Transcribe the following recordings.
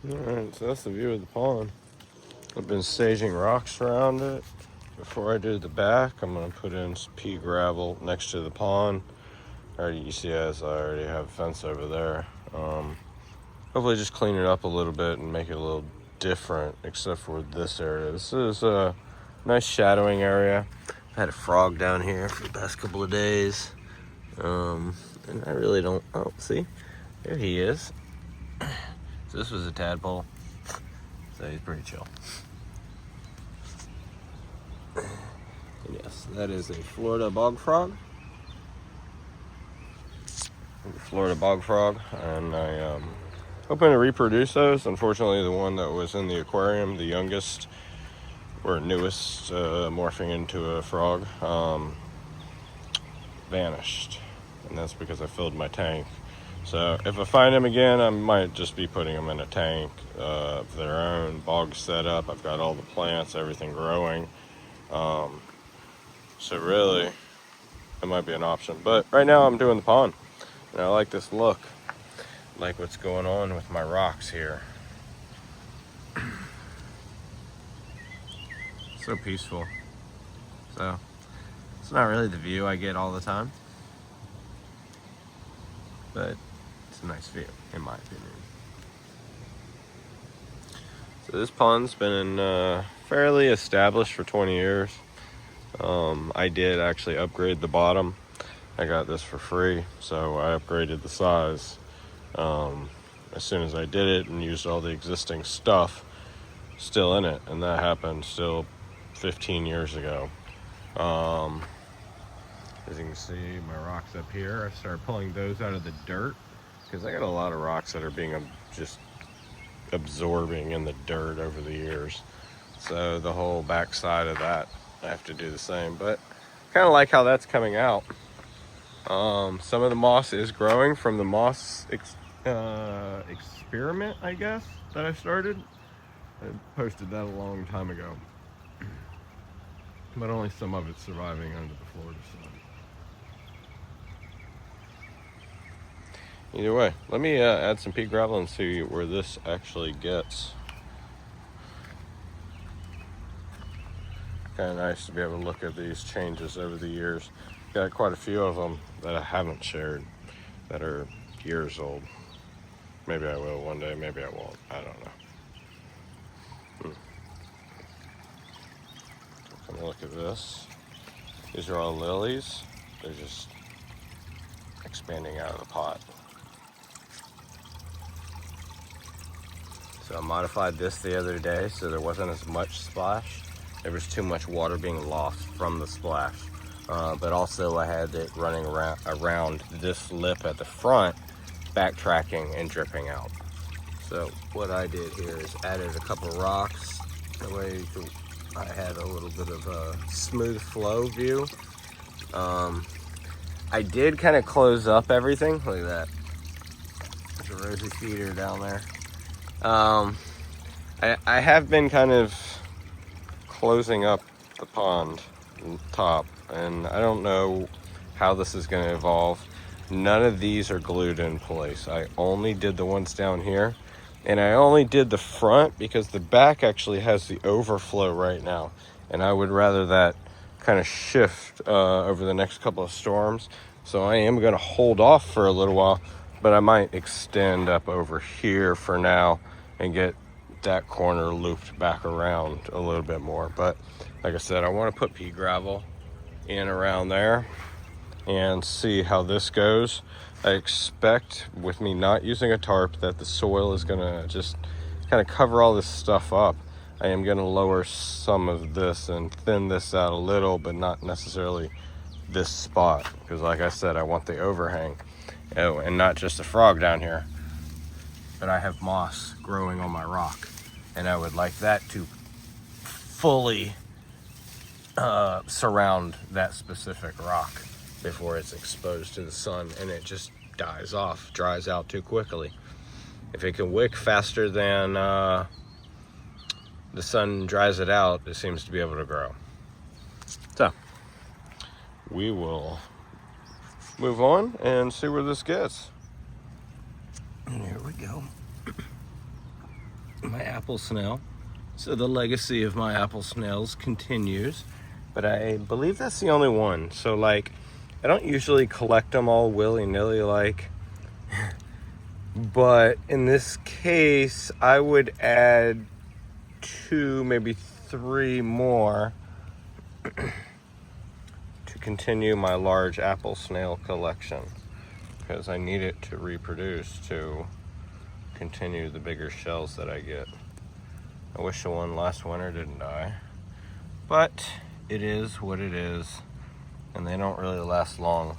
Alright, so that's the view of the pond. I've been staging rocks around it. Before I do the back, I'm going to put in some pea gravel next to the pond. You see, as I already have a fence over there. Hopefully just clean it up a little bit and make it a little different, except for this area. This is a nice shadowing area. I had a frog down here for the past couple of days. And I really don't, oh, see, there he is. So this was a tadpole, so he's pretty chill. And yes, that is a Florida bog frog. Florida bog frog, and I hoping to reproduce those. Unfortunately, the one that was in the aquarium, the youngest or newest, morphing into a frog, vanished, and that's because I filled my tank. So if I find them again, I might just be putting them in a tank of their own, bog set up. I've got all the plants, everything growing. So really, it might be an option. But right now I'm doing the pond, and I like this look. I like what's going on with my rocks here. So peaceful. So it's not really the view I get all the time, but it's a nice view, in my opinion. So this pond's been fairly established for 20 years. I did actually upgrade the bottom. I got this for free, so I upgraded the size as soon as I did it and used all the existing stuff still in it, and that happened still 15 years ago. As you can see, my rocks up here, I started pulling those out of the dirt because I got a lot of rocks that are being just absorbing in the dirt over the years. So the whole back side of that, I have to do the same, but kind of like how that's coming out. Some of the moss is growing from the moss experiment, I guess, that I started. I posted that a long time ago, but only some of it's surviving under the Florida sun. Either way, let me add some pea gravel and see where this actually gets. Kind of nice to be able to look at these changes over the years. Got quite a few of them that I haven't shared that are years old. Maybe I will one day, maybe I won't. I don't know. Come look at this. These are all lilies. They're just expanding out of the pot. So I modified this the other day so there wasn't as much splash. There was too much water being lost from the splash. But also I had it running around this lip at the front, backtracking and dripping out. So what I did here is added a couple rocks. That way I had a little bit of a smooth flow view. I did kind of close up everything. Look at that. There's a rosy feeder down there. I have been kind of closing up the pond top, and I don't know how this is going to evolve. None of these are glued in place. I only did the ones down here, and I only did the front because the back actually has the overflow right now, and I would rather that kind of shift over the next couple of storms. So I am going to hold off for a little while, but I might extend up over here for now and get that corner looped back around a little bit more. But like I said, I want to put pea gravel in around there and see how this goes. I expect, with me not using a tarp, that the soil is gonna just kind of cover all this stuff up. I am gonna lower some of this and thin this out a little, but not necessarily this spot, because like I said, I want the overhang. Oh, and not just a frog down here, but I have moss growing on my rock, and I would like that to fully surround that specific rock before it's exposed to the sun and it just dries out too quickly. If it can wick faster than the sun dries it out, it seems to be able to grow. So we will move on and see where this gets. And here we go. my apple snail. So the legacy of my apple snails continues, but I believe that's the only one. So like, I don't usually collect them all willy-nilly like, but in this case, I would add 2, maybe 3 more to continue my large apple snail collection, because I need it to reproduce to continue the bigger shells that I get. I wish the one last winter didn't die, but it is what it is, and they don't really last long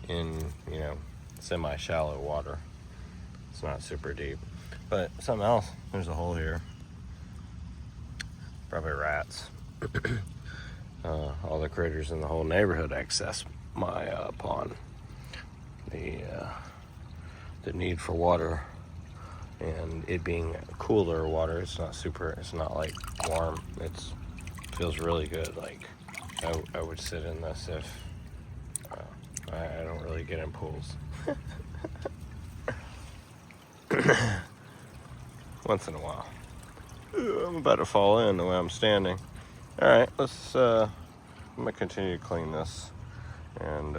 in, you know, semi-shallow water. It's not super deep. But something else, there's a hole here. Probably rats. All the critters in the whole neighborhood access my pond. The need for water, and it being cooler water, it's not like warm. It feels really good. Like I would sit in this if I don't really get in pools. Once in a while. I'm about to fall in the way I'm standing. All right, I'm gonna continue to clean this and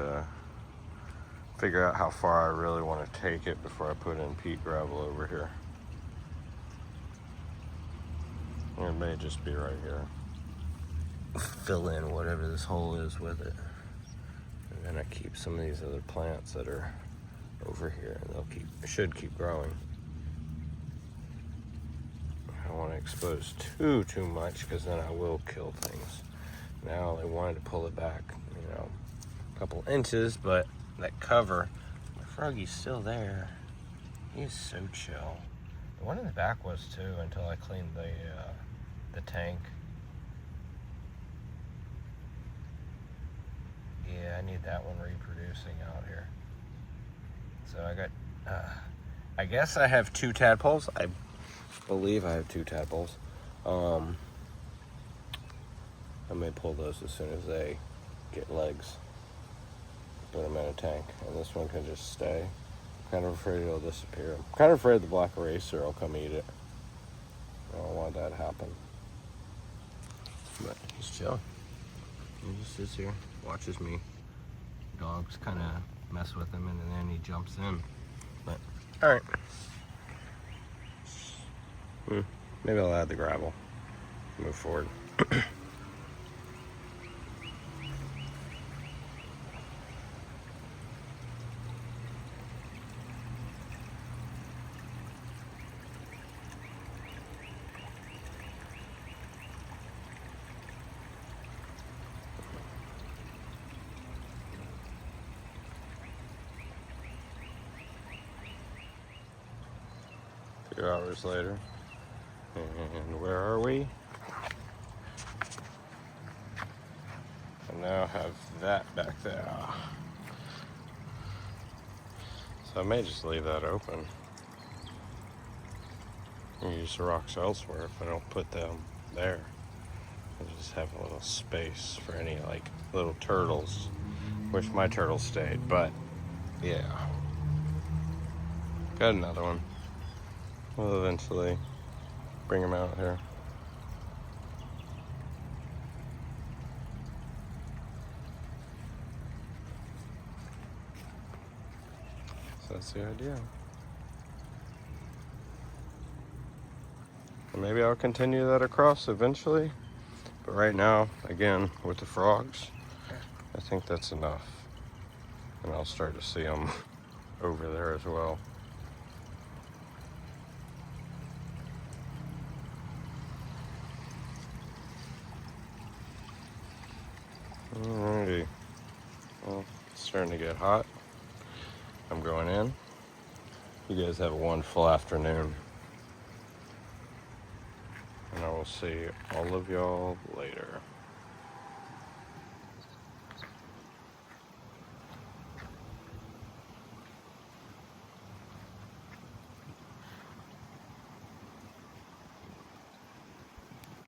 figure out how far I really want to take it before I put in Pea Gravel over here. It may just be right here. Fill in whatever this hole is with it. And then I keep some of these other plants that are over here, and should keep growing. I don't want to expose too much, because then I will kill things. Now I wanted to pull it back, you know, a couple inches, but that cover, my froggy's still there. He's so chill. The one in the back was too, until I cleaned the tank. Yeah, I need that one reproducing out here. So I got, I guess I have 2 tadpoles. I believe I have 2 tadpoles. I may pull those as soon as they get legs. Put them in a tank, and this one can just stay. I'm kind of afraid it'll disappear. I'm kind of afraid the black eraser will come eat it. I don't want that to happen. But he's chilling. He just sits here, watches me. Dogs kind of mess with him, and then he jumps in. But all right. Maybe I'll add the gravel. Move forward. A few hours later, and where are we? I now have that back there. So I may just leave that open and use the rocks elsewhere if I don't put them there. I just have a little space for any like little turtles. Wish my turtle stayed, but yeah. Got another one. We'll eventually bring him out here. So that's the idea. And maybe I'll continue that across eventually. But right now, again, with the frogs, I think that's enough. And I'll start to see them over there as well. Alrighty. Well, it's starting to get hot. I'm going in. You guys have a wonderful afternoon. And I will see all of y'all later.